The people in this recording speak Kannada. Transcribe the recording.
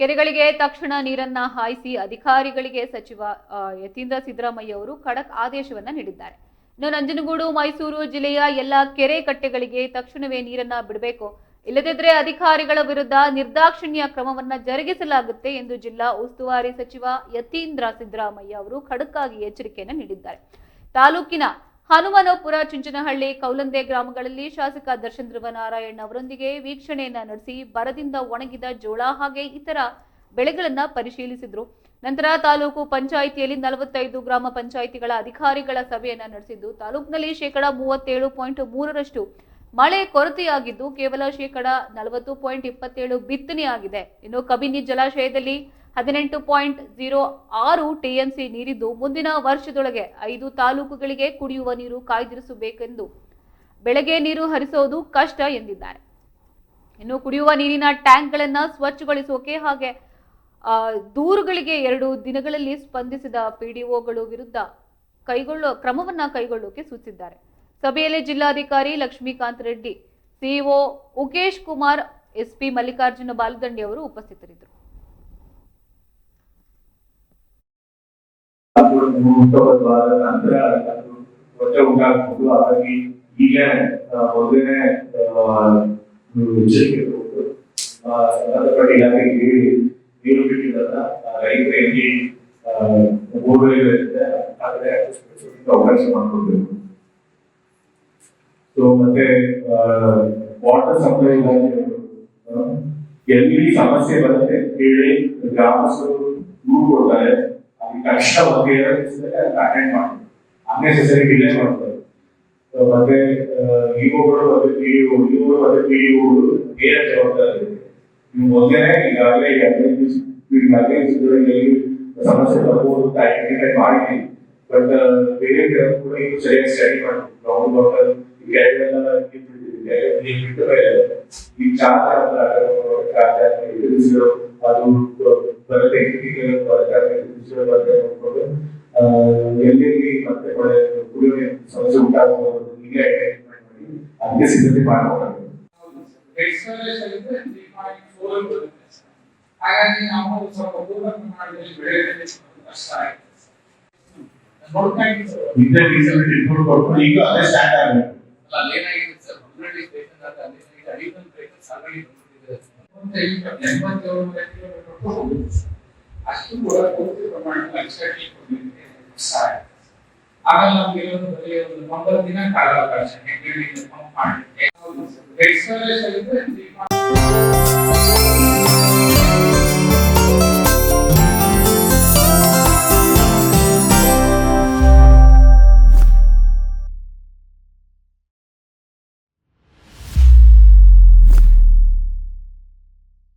ಕೆರೆಗಳಿಗೆ ತಕ್ಷಣ ನೀರನ್ನ ಹಾಯಿಸಿ ಅಧಿಕಾರಿಗಳಿಗೆ ಸಚಿವ ಯತೀಂದ್ರ ಸಿದ್ದರಾಮಯ್ಯ ಅವರು ಖಡಕ್ ಆದೇಶವನ್ನ ನೀಡಿದ್ದಾರೆ. ಇನ್ನು ನಂಜನಗೂಡು ಮೈಸೂರು ಜಿಲ್ಲೆಯ ಎಲ್ಲ ಕೆರೆ ಕಟ್ಟೆಗಳಿಗೆ ತಕ್ಷಣವೇ ನೀರನ್ನ ಬಿಡಬೇಕು, ಇಲ್ಲದಿದ್ದರೆ ಅಧಿಕಾರಿಗಳ ವಿರುದ್ಧ ನಿರ್ದಾಕ್ಷಿಣ್ಯ ಕ್ರಮವನ್ನ ಜರುಗಿಸಲಾಗುತ್ತೆ ಎಂದು ಜಿಲ್ಲಾ ಉಸ್ತುವಾರಿ ಸಚಿವ ಯತೀಂದ್ರ ಸಿದ್ದರಾಮಯ್ಯ ಅವರು ಖಡಕ್ ಆಗಿ ಎಚ್ಚರಿಕೆಯನ್ನು ನೀಡಿದ್ದಾರೆ. ತಾಲೂಕಿನ ಹನುಮನಪುರ, ಚುಂಚನಹಳ್ಳಿ, ಕೌಲಂದೆ ಗ್ರಾಮಗಳಲ್ಲಿ ಶಾಸಕ ದರ್ಶನ್ ಧ್ರುವನಾರಾಯಣ್ ಅವರೊಂದಿಗೆ ವೀಕ್ಷಣೆಯನ್ನ ನಡೆಸಿ ಬರದಿಂದ ಒಣಗಿದ ಜೋಳ ಹಾಗೆ ಇತರ ಬೆಳೆಗಳನ್ನ ಪರಿಶೀಲಿಸಿದ್ರು. ನಂತರ ತಾಲೂಕು ಪಂಚಾಯಿತಿಯಲ್ಲಿ 45 ಗ್ರಾಮ ಪಂಚಾಯಿತಿಗಳ ಅಧಿಕಾರಿಗಳ ಸಭೆಯನ್ನ ನಡೆಸಿದ್ದು, ತಾಲೂಕಿನಲ್ಲಿ 37.3% ಮಳೆ ಕೊರತೆಯಾಗಿದ್ದು ಕೇವಲ 40.27% ಬಿತ್ತನೆಯಾಗಿದೆ. ಇನ್ನು ಕಬಿನಿ ಜಲಾಶಯದಲ್ಲಿ 18.06 ಟಿಎಂಸಿ ನೀರಿದ್ದು ಮುಂದಿನ ವರ್ಷದೊಳಗೆ 5 ತಾಲೂಕುಗಳಿಗೆ ಕುಡಿಯುವ ನೀರು ಕಾಯ್ದಿರಿಸಬೇಕೆಂದು ಬೆಳೆಗೆ ನೀರು ಹರಿಸೋದು ಕಷ್ಟ ಎಂದಿದ್ದಾರೆ. ಇನ್ನು ಕುಡಿಯುವ ನೀರಿನ ಟ್ಯಾಂಕ್ಗಳನ್ನ ಸ್ವಚ್ಛಗೊಳಿಸೋಕೆ ಹಾಗೆ ದೂರುಗಳಿಗೆ 2 ದಿನಗಳಲ್ಲಿ ಸ್ಪಂದಿಸಿದ ಪಿಡಿಒಗಳು ವಿರುದ್ಧ ಕ್ರಮವನ್ನ ಕೈಗೊಳ್ಳೋಕೆ ಸೂಚಿಸಿದ್ದಾರೆ. ಸಭೆಯಲ್ಲಿ ಜಿಲ್ಲಾಧಿಕಾರಿ ಲಕ್ಷ್ಮೀಕಾಂತ್ ರೆಡ್ಡಿ, ಸಿಇಒ ಉಕೇಶ್ ಕುಮಾರ್, ಎಸ್ಪಿ ಮಲ್ಲಿಕಾರ್ಜುನ ಬಾಲದಂಡಿ ಅವರು ಉಪಸ್ಥಿತರಿದ್ದರು. ನಂತರ ಹೊಟ್ಟೆ ಉಂಟಾಗಬಹುದು. ಹಾಗಾಗಿ ಈಗ ಮೊದಲನೇ ಎಚ್ಚರಿಕೆ ಸಂಬಂಧಪಟ್ಟ ಇಲಾಖೆಗೆ ನೀರು ಬಿಟ್ಟಿದ್ದಲ್ಲ, ರೈತರಿಗೆ ಬೋರ್ವೆಲ್ ಇರುತ್ತೆ, ಆದರೆ ಅವಕಾಶ ಮಾಡ್ಕೊಳ್ಬೇಕು. ಸೊ ಮತ್ತೆ ವಾಟರ್ ಸಪ್ಲೈ ಇಲಾಖೆ ಎಲ್ಲಿ ಸಮಸ್ಯೆ ಬರುತ್ತೆ ಹೇಳಿ ಗ್ರಾಮಸ್ಥರು ದೂರು ಕೊಡ್ತಾರೆ, ಕಷ್ಟ ಬಗ್ಗೆ ಅಟೆಂಡ್ ಮಾಡ್ತಾರೆ, ಅನ್ನೆಸೆಸರಿ ಡಿಲೇ ಮಾಡ್ತಾರೆ. ಮತ್ತೆ ಇವುಗಳು ಮತ್ತೆ ಪಿಡಿಒಗಳು ಬೇರೆ ಜವಾಬ್ದಾರಿ. ನೀವು ಮೊದಲೇ ಈಗಾಗಲೇ 15 ದಿವಸಗಳಲ್ಲಿ ಸಮಸ್ಯೆ ಬರ್ಬೋದು ಅಂತ ಐಡೆಂಟಿಫೈ ಮಾಡಿದ್ವಿ. ಬಟ್ ಬೇರೆ ಕೂಡ ಇದು ಸರಿಯಾಗಿ ಸ್ಟಡಿ ಮಾಡ್ತೀವಿ. ಗ್ರೌಂಡ್ ವಾಟರ್ ಕೆರೆಗಳೆಲ್ಲ ಬಿಟ್ಟು ಈ ಚಾರ್ಜ್ ಅದು ಬರುತ್ತೆ ಎಲ್ಲೆಲ್ಲಿ ಮತ್ತೆ ಕುಡಿಯುವ ಸಮಸ್ಯೆ ಉಂಟಾಗಬಹುದು ಹೀಗೆ ಐಡೆಂಟಿಫೈ ಮಾಡಿ ಅದಕ್ಕೆ ಸಿದ್ಧತೆ ಮಾಡಬಹುದು. ಹಾಗಾಗಿ ನಾವು ಸ್ವಲ್ಪ ಪೂರ್ವ ಪ್ರಮಾಣದಲ್ಲಿ ಬೆಳೆಗಳಿಗೆ ಕಷ್ಟ ಆಗಿದೆ. ಈಗ ಅದೇ ಸ್ಟ್ಯಾಂಡ್ ಆಗಿದೆ. ಏನಾಗಿದೆ ಸರ್, ಹುಬ್ಬಳ್ಳಿ ಸ್ಟೇಷನ್ ಆದ ಅಡಿಷನಲ್ ಬ್ರೇಕರ್ಸ್ ಆಲ್ರೆಡಿ ಬಂದಿದೆ. ಅಷ್ಟು ಕೂಡ ಪೂರ್ತಿ ಪ್ರಮಾಣದಲ್ಲಿ ಅಚ್ಚರಿ ಕೊಡಲಿಕ್ಕೆ ಕಷ್ಟ ಆಗಿದೆ. ಆಮೇಲೆ ನಮ್ಗೆ ಇರೋದು ಬರೀ ಒಂದು 9 ದಿನ ಕಾಲಾವಕಾಶ ಮಾಡಲಿಕ್ಕೆ